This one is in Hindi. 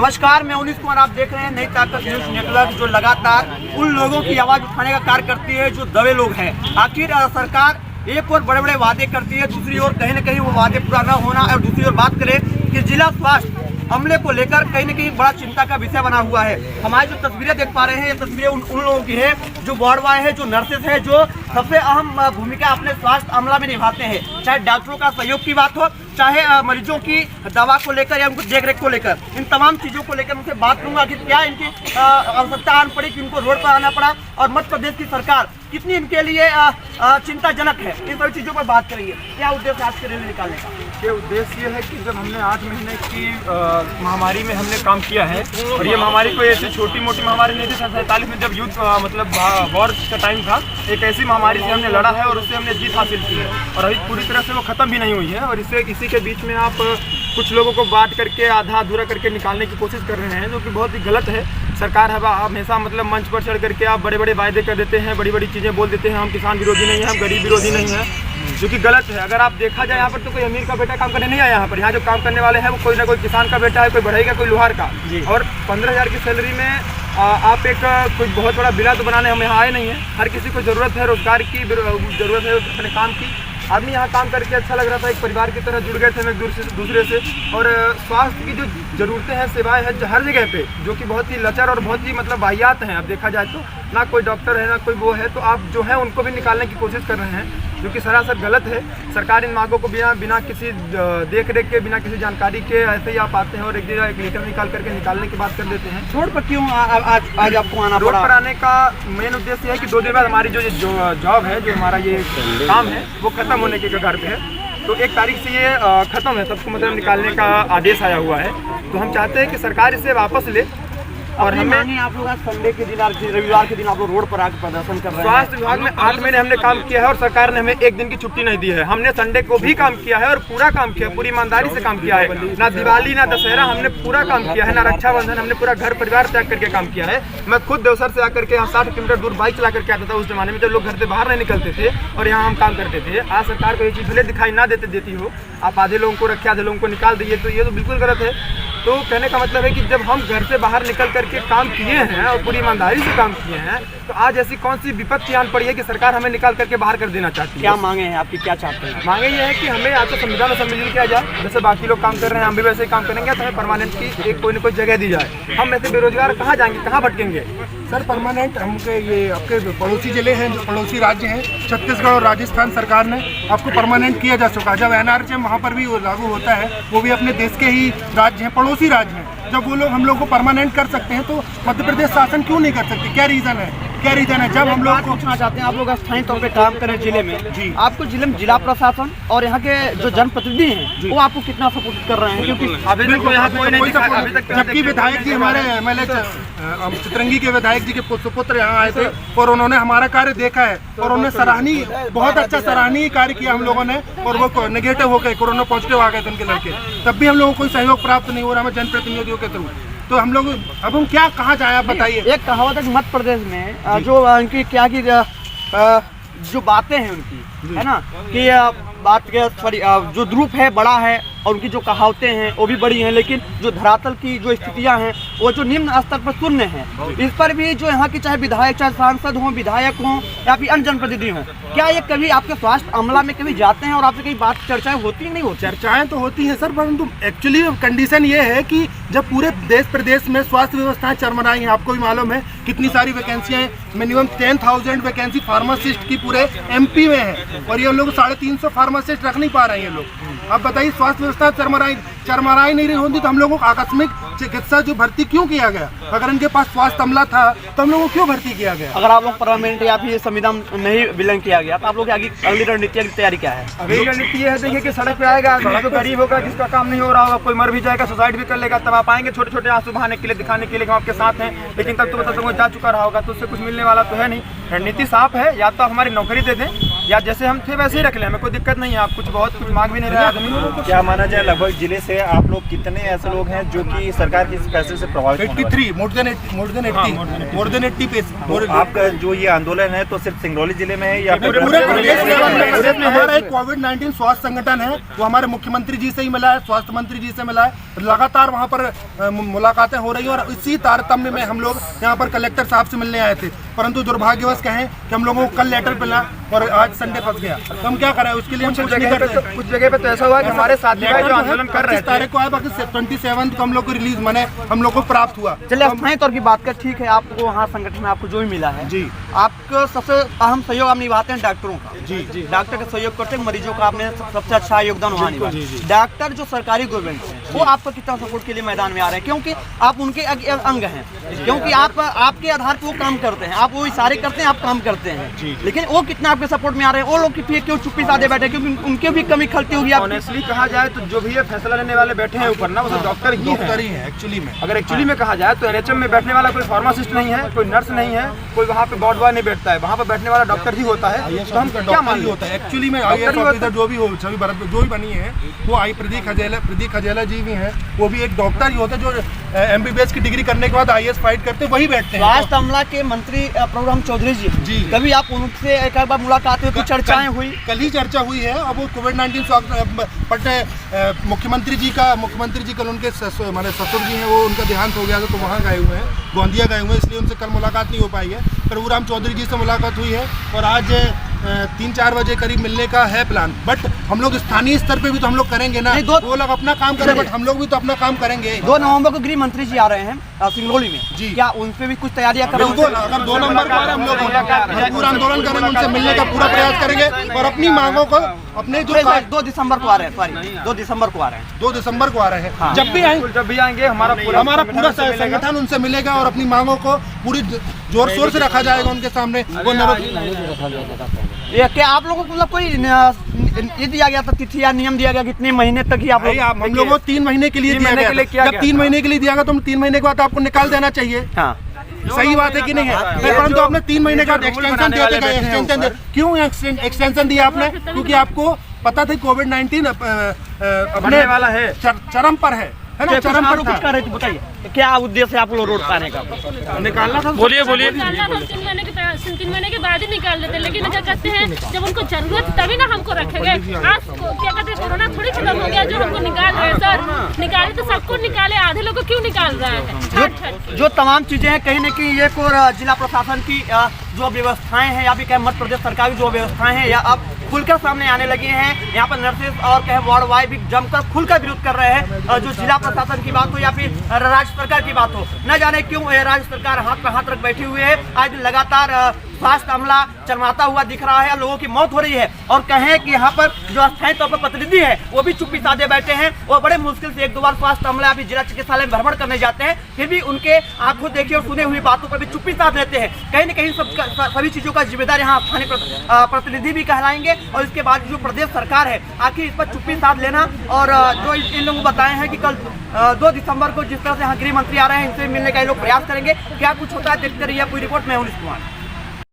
नमस्कार, मैं उन्नीस कुमार। आप देख रहे हैं नई ताकत न्यूज नेटवर्क, जो लगातार उन लोगों की आवाज़ उठाने का कार्य करती है जो दबे लोग हैं। आखिर सरकार एक और बड़े बड़े वादे करती है, दूसरी ओर कहीं न कहीं वो वादे पूरा न होना। और दूसरी ओर बात करें कि जिला स्वास्थ्य अमले को लेकर कहीं न कहीं बड़ा चिंता का विषय बना हुआ है। हमारी जो तस्वीरें देख पा रहे हैं, ये तस्वीरें उन लोगों की है जो वार्ड बॉय है, जो नर्सेज है, जो सबसे अहम भूमिका अपने स्वास्थ्य अमला में निभाते हैं। चाहे डॉक्टरों का सहयोग की बात हो, चाहे मरीजों की दवा को लेकर या उनको देखरेख को लेकर, इन तमाम चीज़ों को लेकर उनसे बात करूंगा कि क्या इनकी आवश्यकता आन पड़ी कि उनको रोड पर आना पड़ा, और मध्य प्रदेश की सरकार कितनी इनके लिए चिंताजनक है। इन सभी चीज़ों पर बात करेंगे। क्या उद्देश्य आज के रैली निकालने का? ये उद्देश्य ये है कि जब हमने 8 महीने की महामारी में हमने काम किया है, और ये महामारी कोई ऐसी छोटी मोटी महामारी नहीं थी। 47 में जब युद्ध वॉर का टाइम था, एक ऐसी महामारी से हमने लड़ा है और उससे हमने जीत हासिल की है, और अभी पूरी तरह से वो ख़त्म भी नहीं हुई है। और इसी के बीच में आप कुछ लोगों को बांट करके आधा अधूरा करके निकालने की कोशिश कर रहे हैं, जो कि बहुत ही गलत है। सरकार हमेशा मंच पर चढ़ करके आप बड़े बड़े वायदे कर देते हैं, बड़ी बड़ी चीज़ें बोल देते हैं। हम किसान विरोधी नहीं हैं, हम गरीब विरोधी नहीं हैं, जो कि गलत है। अगर आप देखा जाए, यहाँ पर तो कोई अमीर का बेटा काम करने नहीं आया। यहाँ जो काम करने वाले हैं वो कोई ना कोई किसान का बेटा है, कोई बढ़ई का, कोई लोहार का। और 15,000 की सैलरी में आप कोई बहुत बड़ा बिला तो बनाने हम यहाँ आए नहीं हैं। हर किसी को ज़रूरत है, रोजगार की ज़रूरत है, अपने काम की। आदमी यहाँ काम करके अच्छा लग रहा था, एक परिवार की तरह जुड़ गए थे हम एक दूसरे से। और स्वास्थ्य की जो ज़रूरतें हैं, सेवाएं हैं हर जगह पे, जो कि बहुत ही लचर और बहुत ही वाहियात हैं। अब देखा जाए तो ना कोई डॉक्टर है, ना कोई वो है, तो आप जो है उनको भी निकालने की कोशिश कर रहे हैं, जो कि सरासर गलत है। सरकार इन मांगों को बिना किसी देख रेख के, बिना किसी जानकारी के ऐसे ही आप आते हैं और एक लीटर निकाल करके निकालने की बात कर देते हैं। रोड पर क्यों आज आपको आना पड़ा? रोड पर आने का मेन उद्देश्य है कि 2 दिन बाद हमारी जो जॉब है, जो हमारा ये काम है, वो खत्म होने के कगार पे है। तो 1 तारीख से ये खत्म है, सबको निकालने का आदेश आया हुआ है। तो हम चाहते हैं कि सरकार इसे वापस ले। और हमें आप लोग संडे के दिन, रविवार के दिन आप लोग रोड पर आकर प्रदर्शन कर रहे हैं। स्वास्थ्य विभाग में 8 महीने हमने काम किया है और सरकार ने हमें 1 दिन की छुट्टी नहीं दी है। हमने संडे को भी काम किया है और पूरा काम किया, पूरी ईमानदारी से काम किया है। ना दिवाली ना दशहरा हमने पूरा काम किया है, ना रक्षाबंधन, हमने पूरा घर परिवार त्याग करके काम किया है। मैं खुद देवसर से आकर के यहाँ 60 किलोमीटर दूर बाइक चला करके आता था उस जमाने में, जब लोग घर से बाहर नहीं निकलते थे और यहाँ हम काम करते थे। आज सरकार को ये चीज़ भले दिखाई ना देती हो, आप आधे लोगों को रखे, आधे लोगों को निकाल दीजिए, तो ये तो बिल्कुल गलत है। तो कहने का मतलब है कि जब हम घर से बाहर निकल करके काम किए हैं और पूरी ईमानदारी से काम किए हैं, तो आज ऐसी कौन सी विपत्ति आन पड़ी है कि सरकार हमें निकाल करके बाहर कर देना चाहती है? क्या मांगे हैं आपकी, क्या चाहते हैं? मांगे ये है कि हमें या तो संविधान में सम्मिलित किया जाए, जैसे बाकी लोग काम कर रहे हैं हम भी वैसे ही काम करेंगे, तो हमें परमानेंट की कोई ना कोई जगह दी जाए। हम ऐसे बेरोजगार कहाँ जाएंगे, कहाँ भटकेंगे? सर परमानेंट हमके ये आपके पड़ोसी जिले हैं, जो पड़ोसी राज्य हैं, छत्तीसगढ़ और राजस्थान, सरकार ने आपको परमानेंट किया जा चुका। जब NRCM वहाँ पर भी लागू होता है, वो भी अपने देश के ही राज्य हैं, पड़ोसी राज्य हैं। जब वो लोग हम लोग को परमानेंट कर सकते हैं, तो मध्य प्रदेश शासन क्यों नहीं कर सकते? क्या रीज़न है? जब हम लोग पूछना चाहते हैं, आप लोग स्थानीय तौर पे काम करें जिले में जी, आपको जिले में जिला प्रशासन और यहाँ के जो जनप्रतिनिधि हैं वो आपको कितना सपोर्ट कर रहे हैं? क्योंकि अभी तक यहाँ कोई नहीं दिखा, अभी तक जबकि विधायक जी हमारे MLA चितरंगी के विधायक जी के सुपुत्र यहाँ आए थे और उन्होंने हमारा कार्य देखा है और उन्होंने बहुत अच्छा सराहनीय कार्य किया हम लोगों ने। और वो नेगेटिव हो गए, कोरोना पॉजिटिव आ गए थे उनके लड़के, तब भी हम लोगों को कोई सहयोग प्राप्त नहीं हो रहा है जनप्रतिनिधियों के थ्रू। तो हम लोग अब हम क्या कहाँ जाए, आप बताइए। एक कहावत है कि मध्य प्रदेश में जो उनकी क्या की जो बातें हैं उनकी, है ना, कि बात के सॉरी जो रूप है बड़ा है और उनकी जो कहावतें हैं वो भी बड़ी हैं, लेकिन जो धरातल की जो स्थितियां हैं वो जो निम्न स्तर पर शून्य हैं। इस पर भी जो यहाँ की चाहे विधायक, चाहे सांसद हों, विधायक हों या फिर अन्य जनप्रतिनिधि हों, क्या ये कभी आपके स्वास्थ्य अमला में कभी जाते हैं और आपसे कहीं बात चर्चाएं होती है? नहीं होती? चर्चाएं तो होती हैं सर, परंतु एक्चुअली कंडीशन ये है कि जब पूरे देश प्रदेश में स्वास्थ्य व्यवस्थाएं चरमराई हैं, आपको भी मालूम है कितनी सारी वैकेंसियां हैं, मिनिमम 10,000 वैकेंसी फार्मासिस्ट की पूरे MP में है, और ये लोग 350 फार्मासिस्ट रख नहीं पा रहे हैं ये लोग। अब बताइए, स्वास्थ्य व्यवस्था चरमराई नहीं रही होती तो हम लोगों को आकस्मिक चिकित्सा जो भर्ती क्यों किया गया? अगर इनके पास स्वास्थ्य अमला था तो हम लोगों को क्यों भर्ती किया गया? अगर आप लोग परमानेंट या फिर संविधान नहीं विलंब किया गया तो आप लोग की अगली रणनीति की तैयारी क्या है? अगली रणनीति ये है, देखिए कि सड़क पे आएगा जो गरीब होगा, जिसका काम नहीं हो रहा होगा, कोई मर भी जाएगा, सुसाइड भी कर लेगा, तब आप आएंगे छोटे छोटे आंसू बहाने के लिए, दिखाने के लिए हम आपके साथ हैं। लेकिन तब तो वो जा चुका रहा होगा, तो उससे कुछ मिलने वाला तो है नहीं। रणनीति साफ है, या तो हमारी नौकरी दे दें या जैसे हम थे वैसे ही रख लें, हमें कोई दिक्कत नहीं है। आप कुछ बहुत कुछ मांग भी नहीं रहे आदमी। क्या माना जाए लगभग जिले से आप लोग कितने ऐसे लोग हैं जो कि सरकार के इस फैसले से प्रभावित होने वाले 83 मोर देन 80 पेज। हैं? आपका जो ये आंदोलन है तो सिर्फ सिंगरौली जिले में है या पूरे प्रदेश में हमारा एक कोविड-19 स्वास्थ्य संगठन है, वो हमारे मुख्यमंत्री जी से ही मिला है, स्वास्थ्य मंत्री जी से मिला है। लगातार वहाँ पर मुलाकातें हो रही हैं और इसी तारतम्य में हम लोग यहाँ पर कलेक्टर साहब से मिलने आए थे, परंतु दुर्भाग्यवश कहें कि हम लोगों को कल लेटर मिला और आज संडे फंस गया। तो हम क्या करें, उसके लिए हम कुछ नहीं करते। कुछ जगह पे तो ऐसा हुआ कि हमारे साथी भाई जो आंदोलन कर रहे थे, 25 तारीख को आया, बाकी 27 को हम लोग को रिलीज मने हम लोग को प्राप्त हुआ। चलिए अस्थायी तौर की बात कर, ठीक है, आपको वहाँ संगठन में आपको जो भी मिला है जी, आपको सबसे अहम सहयोग आप निभाते हैं डॉक्टरों का। जी, डॉक्टर का सहयोग करते हैं, मरीजों का आपने सबसे अच्छा योगदान वहाँ निभाया। डॉक्टर जो सरकारी गवर्नमेंट है वो आपको कितना सपोर्ट के लिए मैदान में आ रहे हैं, क्योंकि आप उनके अंग हैं, क्योंकि आप आपके आधार पर वो काम करते हैं, आप वो इशारे करते हैं, आप काम करते हैं, लेकिन वो कितना आपके सपोर्ट में आ रहे हैं? वो लोग क्यों चुप्पी साधे बैठे, क्योंकि उनके भी कमी खलती होगी। ऑनेस्टली कहा जाए तो जो भी ये फैसला लेने वाले बैठे हैं ऊपर ना, वो डॉक्टर ही है एक्चुअली में। अगर एक्चुअली में कहा जाए तो एनएचएम में बैठने वाला कोई फार्मासिस्ट नहीं है, कोई नर्स नहीं है, कोई वहाँ पे वार्ड बॉय नहीं बैठता है, वहाँ पे बैठने वाला डॉक्टर ही होता है। तो हम क्या मान होता है एक्चुअली में आईएएस ऑफिसर जो भी हो, छवि भरत जो भी बनी है वो प्रदीप खजेला जी भी हैं, वो भी एक डॉक्टर ही होते हैं जो एमबीबीएस की डिग्री करने के बाद आईएएस फाइट करते वही बैठते हैं। स्वास्थ्य अमला के मंत्री प्रभुराम चौधरी जी, कभी आप उनसे एक बार मुलाकात हुई, कुछ चर्चाएं हुई? कल ही चर्चा हुई है। अब वो कोविड-19 मुख्यमंत्री जी कल उनके हमारे ससुर जी हैं, वो उनका देहांत हो गया था तो वहाँ गए हुए हैं, गोंदिया गए हुए हैं, इसलिए उनसे कल मुलाकात नहीं हो पाई है। प्रभुराम चौधरी जी से मुलाकात हुई है और आज 3-4 बजे करीब मिलने का है प्लान। बट हम लोग स्थानीय स्तर पे भी तो हम लोग करेंगे ना, वो लोग अपना काम करें बट हम लोग भी तो अपना काम करेंगे। 2 नवंबर को गृह मंत्री जी आ रहे हैं सिंगरौली में जी, क्या उन पे भी कुछ तैयारियां कर रहे हैं? बिल्कुल, अगर 2 नंबर को हम लोग पूरा आंदोलन करेंगे, उनसे मिलने का पूरा प्रयास करेंगे और अपनी मांगों को अपने जो 2 दिसंबर को आ रहे हैं, सॉरी 2 दिसंबर को आ रहे हैं, 2 दिसंबर को आ रहे हैं। हाँ। जब भी आएंगे हमारा पूरा संगठन उनसे मिलेगा और अपनी मांगों को पूरी जोर शोर से रखा जाएगा उनके सामने। ये क्या आप लोगों को मतलब कोई ये दिया गया था तिथि या नियम दिया गया कितने महीने तक ही आप हम लोगों को 3 महीने के लिए दिया गया? जब 3 महीने के लिए दिया गया तो 3 महीने के बाद आपको निकाल देना चाहिए। हाँ, सही बात है कि नहीं है? परंतु आपने 3 महीने का एक्सटेंशन दिया, क्यों एक्सटेंशन दिया आपने? क्योंकि आपको पता था कोविड-19 बढ़ने वाला है, चरम पर है ना, चरम पर कुछ कर रहे थे, बताइए क्या उद्देश्य आप लोग रोड पर आने का? निकालना था। बोलिए 3 महीने के बाद ही निकाल लेते, लेकिन क्या कहते हैं जब उनको जरूरत तभी ना हमको रखेंगे। आज क्या कहते हैं कोरोना थोड़ी खत्म हो गया जो हमको निकाल रहे हैं सर, निकाले तो सबको निकाले, आधे लोग को क्यों निकाल रहे हैं? जो तमाम चीजें हैं कहीं न कहीं एक और जिला प्रशासन की जो व्यवस्थाएं हैं या भी कहें मध्य प्रदेश सरकार की जो व्यवस्थाएं हैं या अब खुलकर सामने आने लगी हैं। यहाँ पर नर्सेज और कहें वार्ड बॉय भी जमकर खुलकर विरोध कर रहे हैं। जो जिला प्रशासन की बात हो या फिर राज्य सरकार की बात हो, न जाने क्यों राज्य सरकार हाथ पर हाथ रख बैठी हुई है। आज लगातार स्वास्थ्य अमला चरमाता हुआ दिख रहा है, लोगों की मौत हो रही है और कहें कि यहाँ पर जो अस्थायी तौर पर प्रतिनिधि है वो भी चुप्पी साधे बैठे हैं। वो बड़े मुश्किल से 1-2 बार स्वास्थ्य अमला अभी जिला चिकित्सालय में भ्रमण करने जाते हैं, फिर भी उनके आंखों देखी और सुने हुई बातों पर भी चुप्पी साध लेते हैं। कहीं न कहीं सभी चीजों का जिम्मेदार यहाँ स्थानीय प्रतिनिधि भी कहलाएंगे और इसके बाद जो प्रदेश सरकार है आखिर इस पर चुप्पी साध लेना। और जो इन लोगों को बताए हैं कि कल 2 दिसंबर को जिस तरह से यहाँ गृह मंत्री आ रहे हैं, इनसे मिलने का ये लोग प्रयास करेंगे। क्या कुछ होता है देखते रहिए। पूरी रिपोर्ट में हूं कुमार।